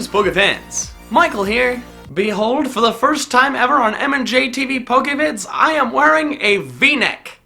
Greetings, Pokefans! Michael here. Behold, for the first time ever on MandJTV Pokevids, I am wearing a V-neck.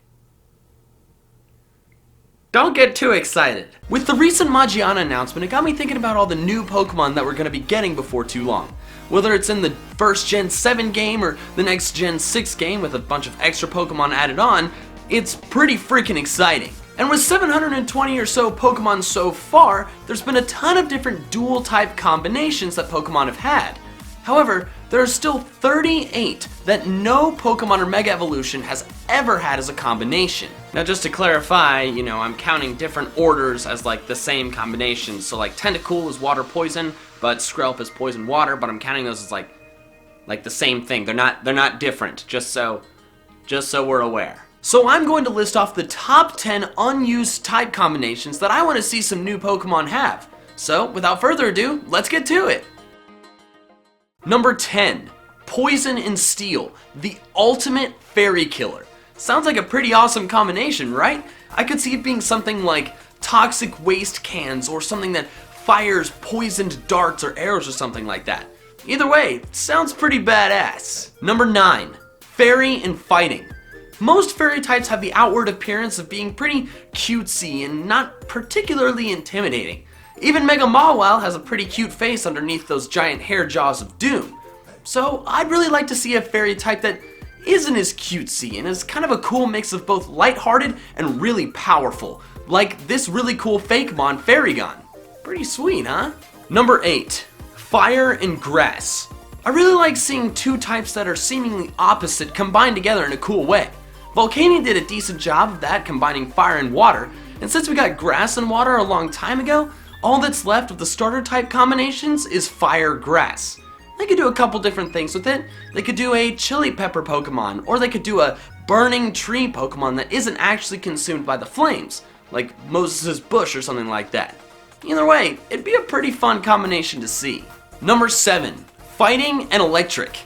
Don't get too excited. With the recent Magiana announcement, it got me thinking about all the new Pokemon that we're going to be getting before too long. Whether it's in the first Gen 7 game or the next Gen 6 game with a bunch of extra Pokemon added on, it's pretty freaking exciting. And with 720 or so Pokemon so far, there's been a ton of different dual type combinations that Pokemon have had. However, there are still 38 that no Pokemon or Mega Evolution has ever had as a combination. Now just to clarify, I'm counting different orders as like the same combination. So like Tentacool is water poison, but Skrelp is poison water, but I'm counting those as like the same thing. They're not different, just so we're aware. So I'm going to list off the top 10 unused type combinations that I want to see some new Pokemon have. So without further ado, let's get to it. Number 10, Poison and Steel, the ultimate fairy killer. Sounds like a pretty awesome combination, right? I could see it being something like toxic waste cans or something that fires poisoned darts or arrows or something like that. Either way, sounds pretty badass. Number 9, Fairy and Fighting. Most fairy types have the outward appearance of being pretty cutesy and not particularly intimidating. Even Mega Mawile has a pretty cute face underneath those giant hair jaws of doom. So I'd really like to see a fairy type that isn't as cutesy and is kind of a cool mix of both lighthearted and really powerful, like this really cool Fakemon Fairygon. Pretty sweet, huh? Number 8, Fire and Grass. I really like seeing two types that are seemingly opposite combined together in a cool way. Volcanion did a decent job of that, combining fire and water, and since we got grass and water a long time ago, all that's left of the starter type combinations is fire-grass. They could do a couple different things with it. They could do a chili pepper Pokemon, or they could do a burning tree Pokemon that isn't actually consumed by the flames, like Moses' Bush or something like that. Either way, it'd be a pretty fun combination to see. Number 7, Fighting and Electric.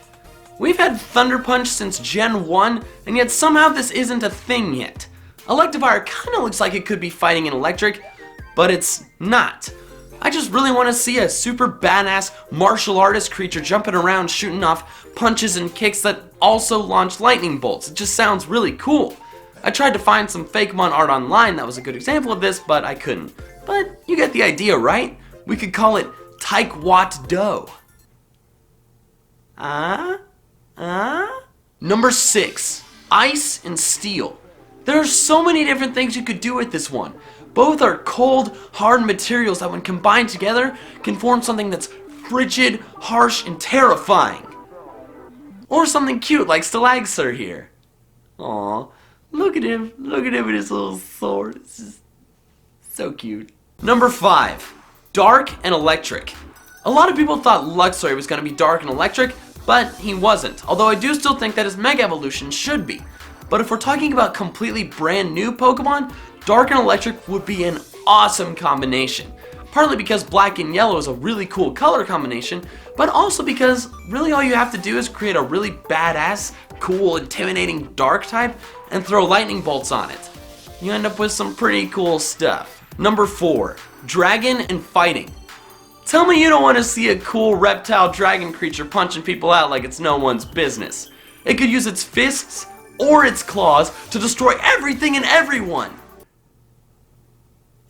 We've had Thunder Punch since Gen 1, and yet somehow this isn't a thing yet. Electivire kinda looks like it could be fighting and electric, but it's not. I just really want to see a super badass martial artist creature jumping around shooting off punches and kicks that also launch lightning bolts. It just sounds really cool. I tried to find some Fakemon art online that was a good example of this, but I couldn't. But you get the idea, right? We could call it Taekwondo. Number 6, Ice and Steel. There are so many different things you could do with this one. Both are cold, hard materials that when combined together can form something that's frigid, harsh, and terrifying. Or something cute like Stalagsir here. Aw, look at him with his little sword. It's just so cute. Number 5, Dark and Electric. A lot of people thought Luxray was going to be dark and electric, but he wasn't, although I do still think that his Mega Evolution should be. But if we're talking about completely brand new Pokemon, Dark and Electric would be an awesome combination. Partly because black and yellow is a really cool color combination, but also because really all you have to do is create a really badass, cool, intimidating dark type and throw lightning bolts on it. You end up with some pretty cool stuff. Number 4, Dragon and Fighting. Tell me you don't want to see a cool reptile dragon creature punching people out like it's no one's business. It could use its fists or its claws to destroy everything and everyone.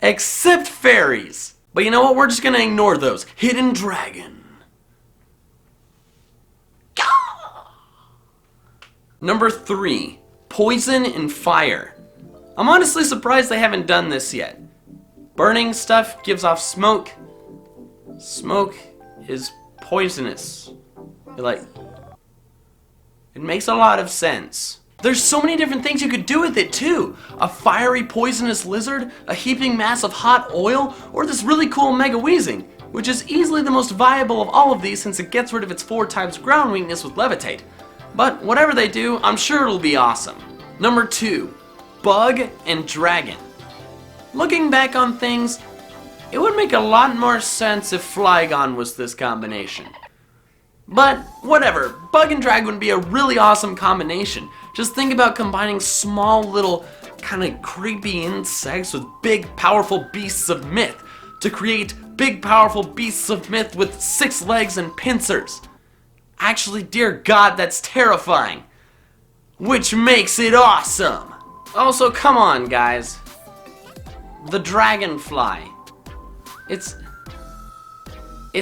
Except fairies. But you know what? We're just gonna ignore those. Hidden Dragon. Number 3, Poison and Fire. I'm honestly surprised they haven't done this yet. Burning stuff gives off smoke. Smoke is poisonous. It makes a lot of sense. There's so many different things you could do with it too. A fiery poisonous lizard, a heaping mass of hot oil, or this really cool Mega Weezing, which is easily the most viable of all of these since it gets rid of its 4 times ground weakness with Levitate. But whatever they do, I'm sure it'll be awesome. Number 2, Bug and Dragon. Looking back on things, it would make a lot more sense if Flygon was this combination. But whatever, Bug and Dragon would be a really awesome combination. Just think about combining small little kind of creepy insects with big powerful beasts of myth. to create big powerful beasts of myth with 6 legs and pincers. Actually, dear God, that's terrifying. Which makes it awesome. Also, come on, guys. The dragonfly. It's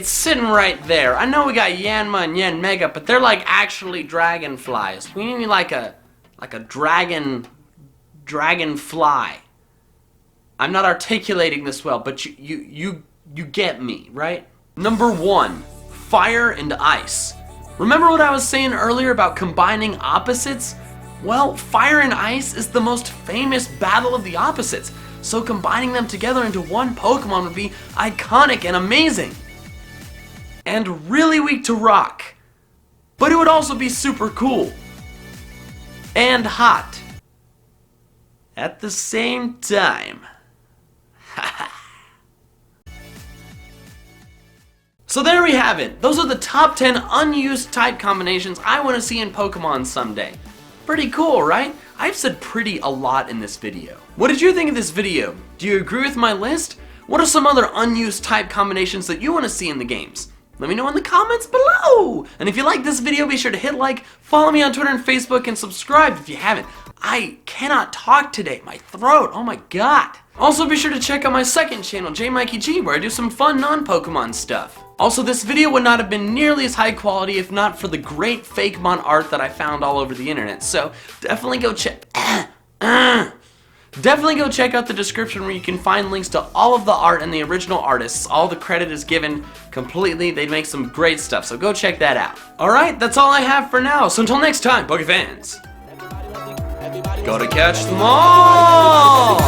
sitting right there. I know we got Yanma and Yanmega, but they're like actually dragonflies. We need like a dragonfly. I'm not articulating this well, but you get me, right? Number 1, fire and ice. Remember what I was saying earlier about combining opposites? Well, fire and ice is the most famous battle of the opposites, so combining them together into one Pokemon would be iconic and amazing. And really weak to rock. But it would also be super cool. And hot. At the same time. So there we have it. Those are the top 10 unused type combinations I want to see in Pokemon someday. Pretty cool, right? I've said pretty a lot in this video. What did you think of this video? Do you agree with my list? What are some other unused type combinations that you want to see in the games? Let me know in the comments below! And if you like this video, be sure to hit like, follow me on Twitter and Facebook, and subscribe if you haven't. I cannot talk today, my throat, oh my god. Also be sure to check out my second channel, JMikeyG, where I do some fun non-Pokemon stuff. Also, this video would not have been nearly as high quality if not for the great Fakemon art that I found all over the internet, so definitely go check out the description where you can find links to all of the art and the original artists. All the credit is given completely. They make some great stuff, so go check that out. Alright, that's all I have for now, so until next time, Pokefans, gotta catch them all!